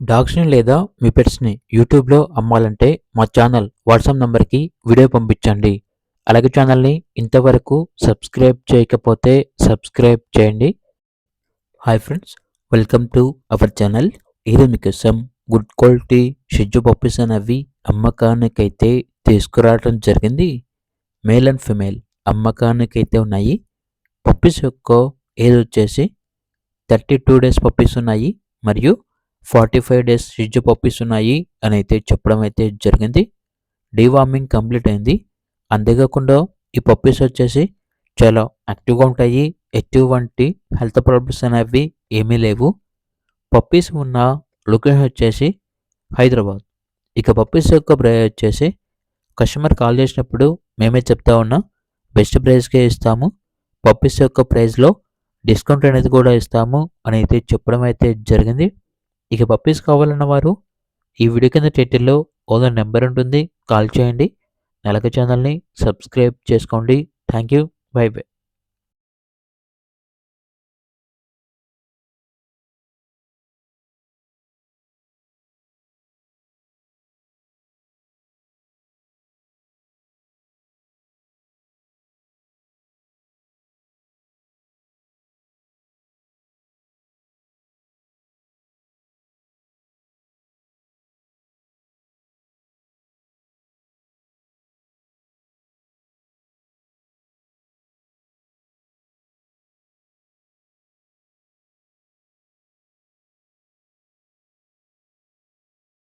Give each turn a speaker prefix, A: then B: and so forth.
A: డాగ్స్‌ని లేదా మీ పెట్స్‌ని యూట్యూబ్‌లో అమ్మాలంటే మా ఛానల్ వాట్సాప్ నంబర్‌కి వీడియో పంపించండి. అలాగే ఛానల్‌ని ఇంతవరకు సబ్స్క్రైబ్ చేయకపోతే సబ్స్క్రైబ్ చేయండి. Hi friends, welcome to our channel. ఈరోజు మీకోసం గుడ్ క్వాలిటీ షిట్జు పప్పీస్ అనేవి అమ్మకానికైతే తీసుకురావడం జరిగింది. మేల్ అండ్ ఫీమేల్ అమ్మకానికైతే ఉన్నాయి. పప్పీస్ యొక్క ఏజ్ వచ్చేసి 32 డేస్ పప్పీస్ ఉన్నాయి మరియు 45 డేస్ షిట్జు పప్పీస్ ఉన్నాయి అని అయితే చెప్పడం అయితే జరిగింది. డీవార్మింగ్ కంప్లీట్ అయింది. అంతేకాకుండా ఈ పప్పీస్ వచ్చేసి చాలా యాక్టివ్గా ఉంటాయి. ఎటువంటి హెల్త్ ప్రాబ్లమ్స్ అనేవి ఏమీ లేవు. పప్పీస్ ఉన్న లొకేషన్ వచ్చేసి హైదరాబాద్. ఇక పప్పీస్ యొక్క ప్రైస్ వచ్చేసి కస్టమర్ కాల్ చేసినప్పుడు మేమే చెప్తా ఉన్నాం, బెస్ట్ ప్రైస్కే ఇస్తాము. పప్పీస్ యొక్క ప్రైస్లో డిస్కౌంట్ అనేది కూడా ఇస్తాము అని అయితే చెప్పడం అయితే జరిగింది. ఇక పప్పీస్ కావాలన్న వారు ఈ వీడియో కింద టైటిల్లో ఓనర్ నెంబర్ ఉంటుంది, కాల్ చేయండి. అలాగే ఛానల్ని సబ్స్క్రైబ్ చేసుకోండి. Thank you. By by.